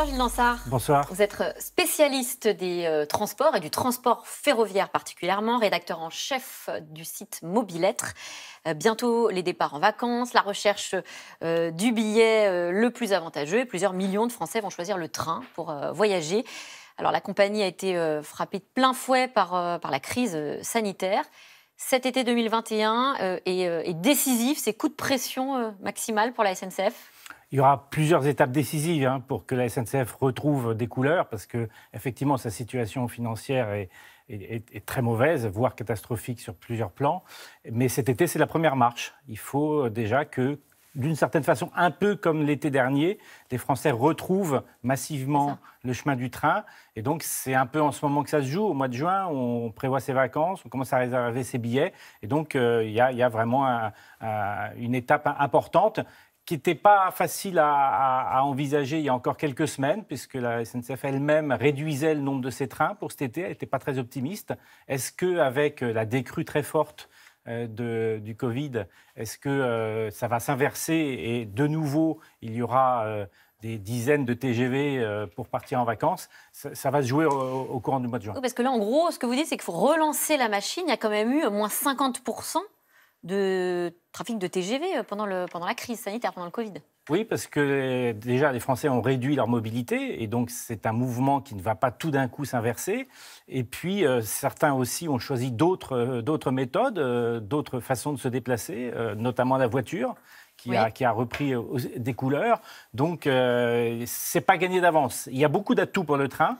Bonsoir Gilles Dansart. Bonsoir. Vous êtes spécialiste des transports et du transport ferroviaire particulièrement, rédacteur en chef du site Mobilettre. Bientôt les départs en vacances, la recherche du billet le plus avantageux. Plusieurs millions de Français vont choisir le train pour voyager. Alors la compagnie a été frappée de plein fouet par la crise sanitaire. Cet été 2021 est décisif, c'est coup de pression maximal pour la SNCF. Il y aura plusieurs étapes décisives pour que la SNCF retrouve des couleurs, parce que effectivement sa situation financière est très mauvaise, voire catastrophique sur plusieurs plans. Mais cet été, c'est la première marche. Il faut déjà que, d'une certaine façon, un peu comme l'été dernier, les Français retrouvent massivement le chemin du train. Et donc, c'est un peu en ce moment que ça se joue. Au mois de juin, on prévoit ses vacances, on commence à réserver ses billets. Et donc, il y a vraiment une étape importante qui n'était pas facile à envisager il y a encore quelques semaines, puisque la SNCF elle-même réduisait le nombre de ses trains pour cet été. Elle n'était pas très optimiste. Est-ce qu'avec la décrue très forte du Covid, est-ce que ça va s'inverser et de nouveau, il y aura des dizaines de TGV pour partir en vacances? Ça va se jouer au courant du mois de juin. Oui, parce que là, en gros, ce que vous dites, c'est qu'il faut relancer la machine. Il y a quand même eu moins 50% de trafic de TGV pendant la crise sanitaire, pendant le Covid. Oui, parce que déjà, les Français ont réduit leur mobilité, et donc c'est un mouvement qui ne va pas tout d'un coup s'inverser. Et puis, certains aussi ont choisi d'autres méthodes, d'autres façons de se déplacer, notamment la voiture, qui a repris des couleurs. Donc, c'est pas gagné d'avance. Il y a beaucoup d'atouts pour le train.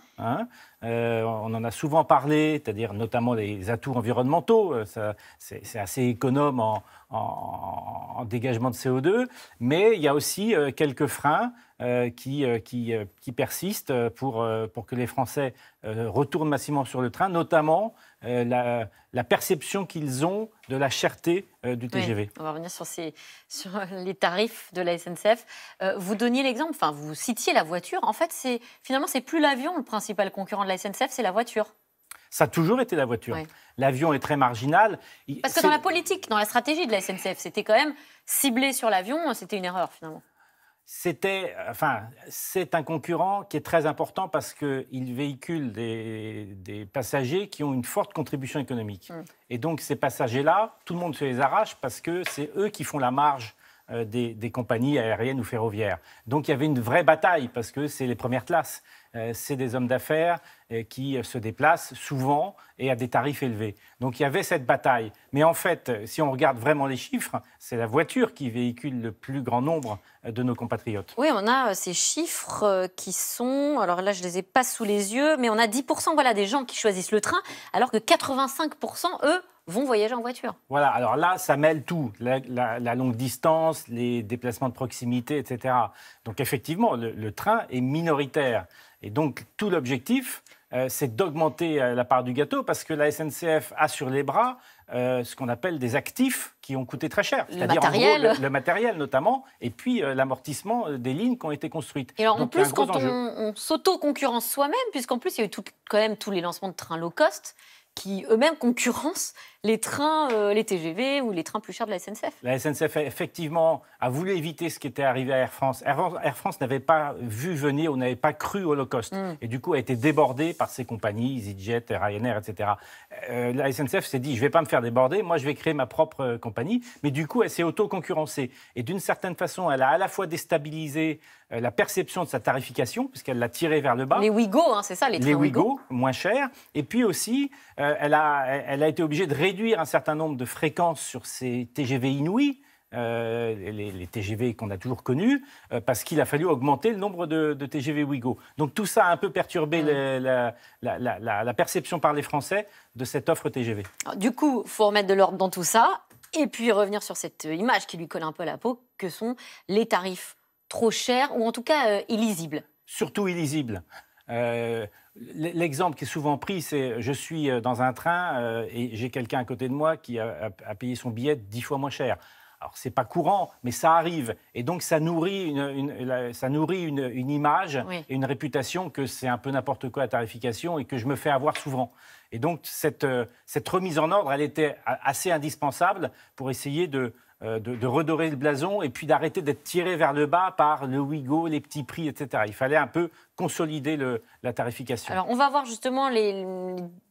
On en a souvent parlé, c'est-à-dire notamment les atouts environnementaux. C'est assez économe en dégagement de CO2. Mais il y a aussi quelques freins qui persistent pour que les Français retournent massivement sur le train, notamment la perception qu'ils ont de la cherté du TGV. Oui, on va revenir sur les tarifs de la SNCF. Vous donniez l'exemple, vous citiez la voiture. En fait, finalement, c'est plus l'avion le principal concurrent de la SNCF, c'est la voiture. Ça a toujours été la voiture. Oui. L'avion est très marginal. Parce que dans la politique, dans la stratégie de la SNCF, c'était quand même ciblé sur l'avion, c'était une erreur finalement. C'est un concurrent qui est très important parce qu'il véhicule des passagers qui ont une forte contribution économique. Et donc, ces passagers-là, tout le monde se les arrache parce que c'est eux qui font la marge des compagnies aériennes ou ferroviaires. Donc, il y avait une vraie bataille parce que c'est les premières classes. C'est des hommes d'affaires qui se déplacent souvent et à des tarifs élevés. Donc il y avait cette bataille. Mais en fait, si on regarde vraiment les chiffres, c'est la voiture qui véhicule le plus grand nombre de nos compatriotes. Oui, on a ces chiffres qui sont... Alors là, je ne les ai pas sous les yeux, mais on a 10% des gens qui choisissent le train, alors que 85%, eux, vont voyager en voiture. Voilà, alors là, ça mêle tout, la longue distance, les déplacements de proximité, etc. Donc effectivement, le train est minoritaire. Et donc, tout l'objectif, c'est d'augmenter la part du gâteau parce que la SNCF a sur les bras ce qu'on appelle des actifs qui ont coûté très cher. C'est-à-dire en gros, le matériel notamment, et puis l'amortissement des lignes qui ont été construites. Et alors, donc, en plus, quand on s'auto-concurrence soi-même, puisqu'en plus, il y a eu quand même tous les lancements de trains low cost qui eux-mêmes concurrencent les trains, les TGV ou les trains plus chers de la SNCF. La SNCF, effectivement, a voulu éviter ce qui était arrivé à Air France. Air France n'avait pas vu venir ou n'avait pas cru au low cost. Et du coup, a été débordée par ces compagnies, EasyJet, Ryanair, etc. La SNCF s'est dit, je ne vais pas me faire déborder, moi, je vais créer ma propre compagnie. Mais du coup, elle s'est auto-concurrencée. Et d'une certaine façon, elle a à la fois déstabilisé la perception de sa tarification, puisqu'elle l'a tirée vers le bas. Les Ouigo, c'est ça, les trains Ouigo, moins chers. Et puis aussi, elle a été obligée de réduire un certain nombre de fréquences sur ces TGV inouïs, les TGV qu'on a toujours connus, parce qu'il a fallu augmenter le nombre de TGV Ouigo. Donc tout ça a un peu perturbé la perception par les Français de cette offre TGV. Alors, du coup, il faut remettre de l'ordre dans tout ça, et puis revenir sur cette image qui lui colle un peu à la peau, que sont les tarifs trop chers, ou en tout cas illisibles. Surtout illisibles. L'exemple qui est souvent pris, c'est je suis dans un train et j'ai quelqu'un à côté de moi qui a payé son billet 10 fois moins cher. Alors, ce n'est pas courant, mais ça arrive. Et donc, ça nourrit une image Oui. et une réputation que c'est un peu n'importe quoi la tarification et que je me fais avoir souvent. Et donc, cette remise en ordre, elle était assez indispensable pour essayer de redorer le blason et puis d'arrêter d'être tiré vers le bas par le Ouigo, les petits prix, etc. Il fallait un peu consolider la tarification. Alors, on va voir justement les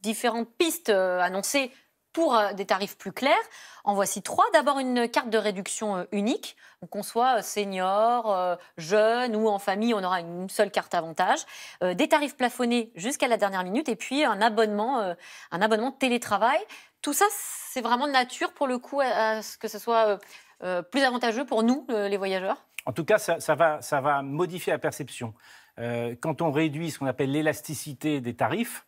différentes pistes annoncées pour des tarifs plus clairs. En voici 3. D'abord, une carte de réduction unique. Donc, qu'on soit senior, jeune ou en famille, on aura une seule carte avantage. Des tarifs plafonnés jusqu'à la dernière minute. Et puis, un abonnement de télétravail. Tout ça, c'est vraiment de nature, pour le coup, à ce que ce soit plus avantageux pour nous, les voyageurs. En tout cas, ça va modifier la perception. Quand on réduit ce qu'on appelle l'élasticité des tarifs,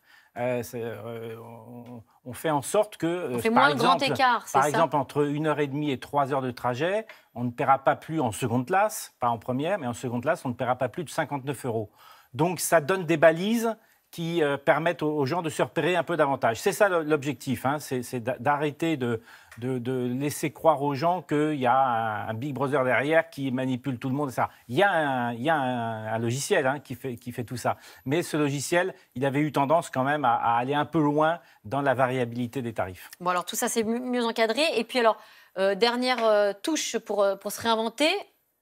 on fait en sorte que, on fait moins de grand écart, par exemple, entre 1h30 et 3 heures de trajet, on ne paiera pas plus en seconde classe, pas en première, mais en seconde classe, on ne paiera pas plus de 59 €. Donc, ça donne des balises qui permettent aux gens de se repérer un peu davantage. C'est ça l'objectif, hein, c'est d'arrêter de laisser croire aux gens qu'il y a un Big Brother derrière qui manipule tout le monde. Ça. Il y a un logiciel hein, qui fait tout ça. Mais ce logiciel, il avait eu tendance quand même à aller un peu loin dans la variabilité des tarifs. Bon, alors tout ça, c'est mieux encadré. Et puis alors, dernière touche pour se réinventer,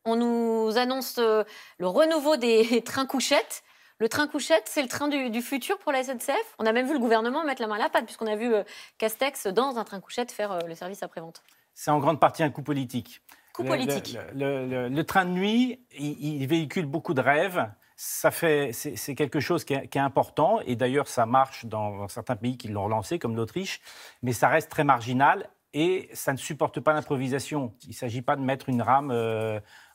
on nous annonce le renouveau des trains couchettes. Le train couchette, c'est le train du futur pour la SNCF. On a même vu le gouvernement mettre la main à la pâte, puisqu'on a vu Castex, dans un train couchette, faire le service après-vente. C'est en grande partie un coup politique. Coup politique. Le train de nuit, il véhicule beaucoup de rêves. C'est quelque chose qui est important. Et d'ailleurs, ça marche dans certains pays qui l'ont relancé, comme l'Autriche. Mais ça reste très marginal et ça ne supporte pas l'improvisation. Il ne s'agit pas de mettre une rame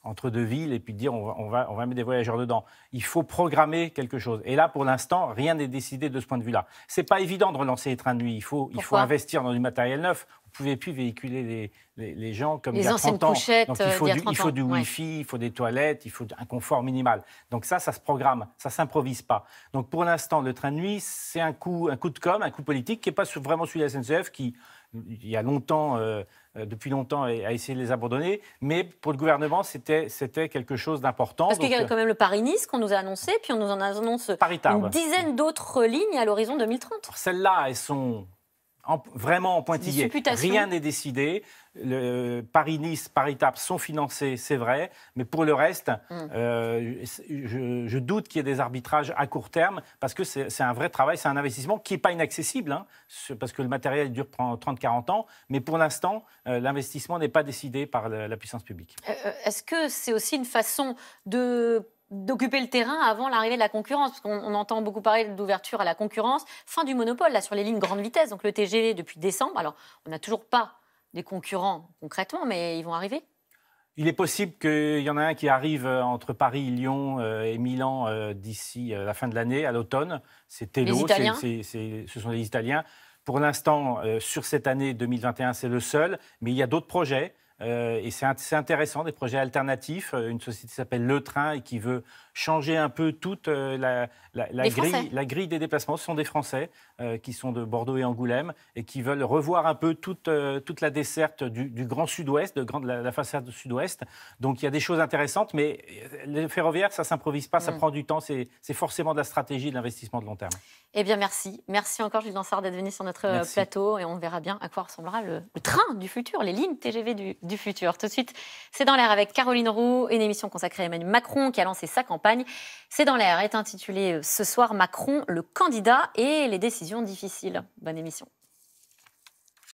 entre deux villes et puis de dire on va mettre des voyageurs dedans. Il faut programmer quelque chose. Et là, pour l'instant, rien n'est décidé de ce point de vue-là. Ce n'est pas évident de relancer les trains de nuit. Il faut investir dans du matériel neuf. Vous ne pouvez plus véhiculer les gens comme il y a 30 ans. Couchettes, donc il faut du Wi-Fi, il faut des toilettes, il faut un confort minimal. Donc ça se programme, ça ne s'improvise pas. Donc pour l'instant, le train de nuit, c'est un coup de com', un coup politique qui n'est pas vraiment celui de la SNCF qui, il y a longtemps, depuis longtemps, a essayé de les abandonner. Mais pour le gouvernement, c'était quelque chose d'important. Parce qu'il y a quand même le Paris-Nice qu'on nous a annoncé, puis on nous en annonce une dizaine d'autres lignes à l'horizon 2030. Celles-là, elles sont vraiment en pointillé. Rien n'est décidé. Paris-Nice, Paris-Tarbes sont financés, c'est vrai. Mais pour le reste, je doute qu'il y ait des arbitrages à court terme parce que c'est un vrai travail, c'est un investissement qui n'est pas inaccessible, hein, parce que le matériel dure 30-40 ans. Mais pour l'instant, l'investissement n'est pas décidé par la puissance publique. Est-ce que c'est aussi une façon d'occuper le terrain avant l'arrivée de la concurrence, parce qu'on entend beaucoup parler d'ouverture à la concurrence, fin du monopole là, sur les lignes grande vitesse, donc le TGV depuis décembre. Alors, on n'a toujours pas des concurrents concrètement, mais ils vont arriver. Il est possible qu'il y en ait un qui arrive entre Paris, Lyon et Milan d'ici la fin de l'année, à l'automne. C'est Tello, ce sont les Italiens. Pour l'instant, sur cette année 2021, c'est le seul, mais il y a d'autres projets. Et c'est intéressant, des projets alternatifs. Une société qui s'appelle Le Train et qui veut changer un peu toute la grille des déplacements. Ce sont des Français qui sont de Bordeaux et Angoulême et qui veulent revoir un peu toute la desserte du Grand Sud-Ouest, de la façade sud-ouest. Donc il y a des choses intéressantes, mais le ferroviaire, ça ne s'improvise pas, ça prend du temps. C'est forcément de la stratégie, de l'investissement de long terme. Eh bien, merci. Merci encore, Gilles Dansard, d'être venu sur notre plateau. Et on verra bien à quoi ressemblera le train du futur, les lignes TGV du futur. Tout de suite, C'est dans l'air avec Caroline Roux, une émission consacrée à Emmanuel Macron qui a lancé sa campagne. C'est dans l'air est intitulé ce soir Macron, le candidat et les décisions difficiles. Bonne émission.